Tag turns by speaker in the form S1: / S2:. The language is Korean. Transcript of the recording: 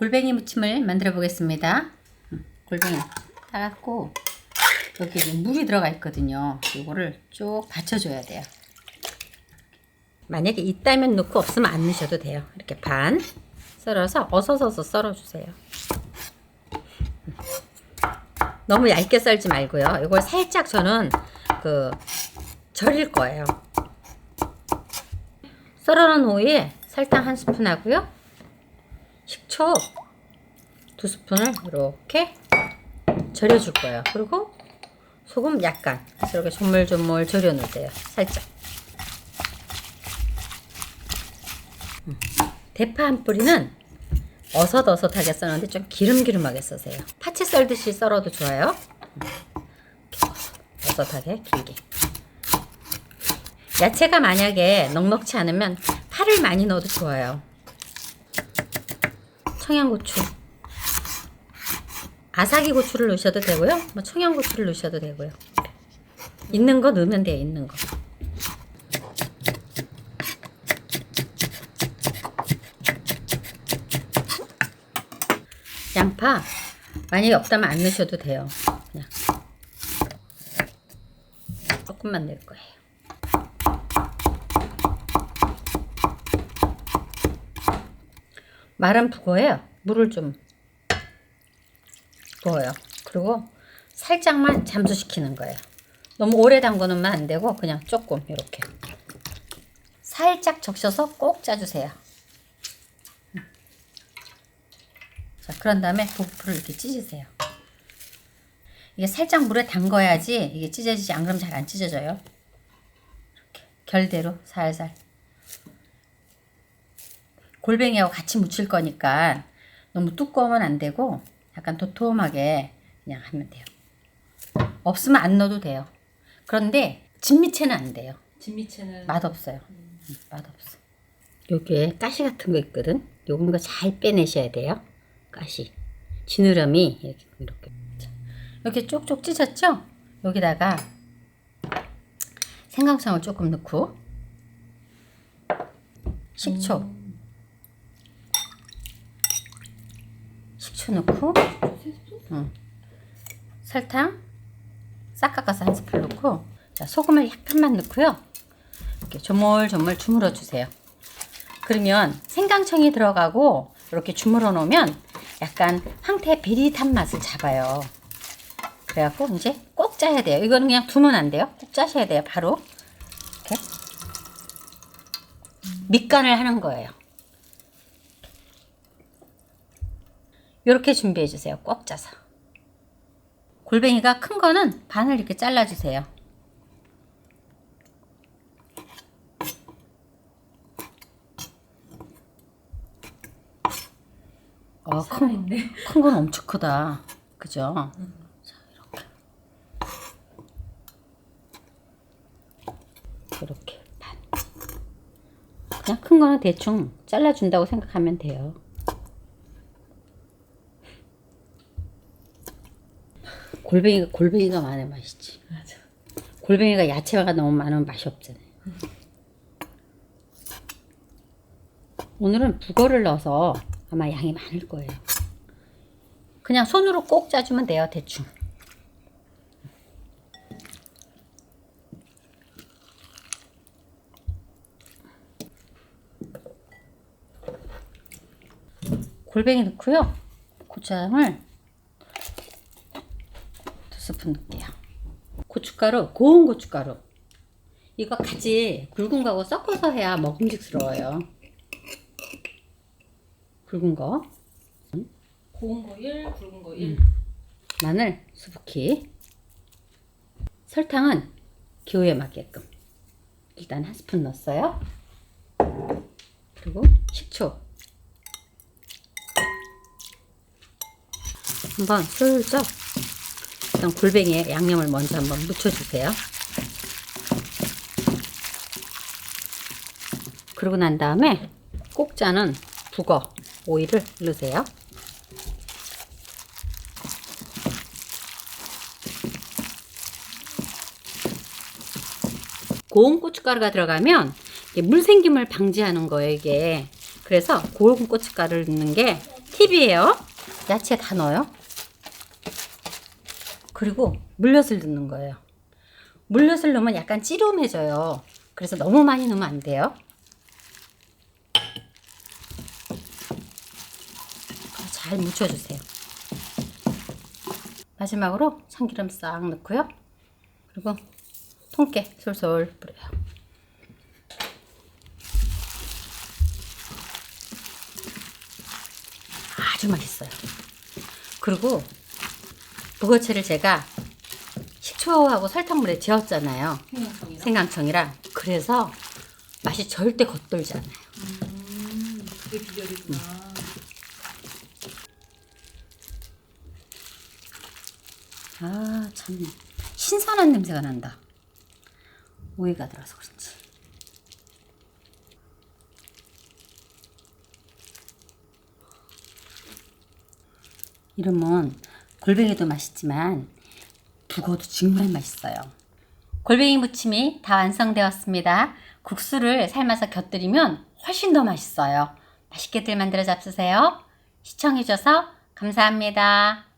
S1: 골뱅이 무침을 만들어 보겠습니다. 골뱅이 따갖고 여기 물이 들어가 있거든요. 이거를 쭉 받쳐줘야 돼요. 만약에 있다면 넣고 없으면 안 넣으셔도 돼요. 이렇게 반 썰어서 어서서서 썰어주세요. 너무 얇게 썰지 말고요. 이걸 살짝 저는 절일 거예요. 썰어놓은 오이에 설탕 1스푼 하고요. 식초 2스푼을 이렇게 절여줄 거예요. 그리고 소금 약간 이렇게 조물조물 절여 놓으세요. 살짝. 대파 한 뿌리는 어슷어슷하게 써는데 좀 기름기름하게 써세요. 파채 썰듯이 썰어도 좋아요. 어슷하게 길게. 야채가 만약에 넉넉치 않으면 파를 많이 넣어도 좋아요. 청양고추, 아삭이 고추를 넣으셔도 되고요. 뭐 청양고추를 넣으셔도 되고요. 있는 거 넣으면 돼요. 있는 거. 양파 만약에 없다면 안 넣으셔도 돼요. 그냥 조금만 넣을 거예요. 마른 북어에 물을 좀 부어요. 그리고 살짝만 잠수시키는 거예요. 너무 오래 담그면 안 되고 그냥 조금 이렇게 살짝 적셔서 꼭 짜주세요. 자, 그런 다음에 부풀을 이렇게 찢으세요. 이게 살짝 물에 담궈야지 이게 찢어지지, 안 그러면 잘 안 찢어져요. 이렇게 결대로 살살. 골뱅이하고 같이 무칠 거니까 너무 두꺼우면 안 되고 약간 도톰하게 그냥 하면 돼요. 없으면 안 넣어도 돼요. 그런데 진미채는 안 돼요.
S2: 진미채는
S1: 맛없어요. 맛없어. 여기에 가시 같은 거 있거든. 요런 거 잘 빼내셔야 돼요. 가시. 지느러미 이렇게 이렇게 쪽쪽 찢었죠? 여기다가 생강청을 조금 넣고 식초 넣고 설탕 싹 깎아서 1스푼 넣고, 자, 소금을 약간만 넣고요. 이렇게 조물조물 주물러 주세요. 그러면 생강청이 들어가고 이렇게 주물러 놓으면 약간 황태 비릿한 맛을 잡아요. 그래갖고 이제 꼭 짜야 돼요. 이거는 그냥 두면 안 돼요. 꼭 짜셔야 돼요. 바로 이렇게 밑간을 하는 거예요. 이렇게 준비해 주세요. 꼭 짜서. 골뱅이가 큰 거는 반을 이렇게 잘라 주세요. 큰 건 엄청 크다. 그죠? 자, 이렇게 반. 그냥 큰 거는 대충 잘라 준다고 생각하면 돼요. 골뱅이가 많아야 맛있지.
S2: 맞아.
S1: 골뱅이가 야채가 너무 많으면 맛이 없잖아요. 오늘은 북어를 넣어서 아마 양이 많을 거예요. 그냥 손으로 꼭 짜주면 돼요. 대충. 골뱅이 넣고요. 고추장을 2스푼 넣을게요. 고춧가루, 고운 고춧가루. 이거 같이 굵은 거하고 섞어서 해야 먹음직스러워요. 굵은 거.
S2: 고운 거 1, 굵은 거 1.
S1: 마늘 수북히. 설탕은 기호에 맞게끔 일단 1스푼 넣었어요. 그리고 식초 한번 슬쩍 일단 골뱅이에 양념을 먼저 한번 묻혀주세요. 그러고 난 다음에 꼭 짜는 북어 오이를 넣으세요. 고운 고춧가루가 들어가면 물생김을 방지하는 거예요, 이게. 그래서 고운 고춧가루를 넣는 게 팁이에요. 야채 다 넣어요. 그리고 물엿을 넣는 거예요. 물엿을 넣으면 약간 찌름해져요. 그래서 너무 많이 넣으면 안 돼요. 잘 묻혀주세요. 마지막으로 참기름 싹 넣고요. 그리고 통깨 솔솔 뿌려요. 아주 맛있어요. 그리고 북어채를 제가 식초하고 설탕물에 재웠잖아요.
S2: 생강청이랑.
S1: 생강청이랑. 그래서 맛이 절대 겉돌지 않아요.
S2: 그게 비결이구나.
S1: 아, 참 신선한 냄새가 난다. 오이가 들어서 그렇지. 이러면 골뱅이도 맛있지만 북어도 정말 맛있어요. 골뱅이 무침이 다 완성되었습니다. 국수를 삶아서 곁들이면 훨씬 더 맛있어요. 맛있게들 만들어 잡수세요. 시청해줘서 감사합니다.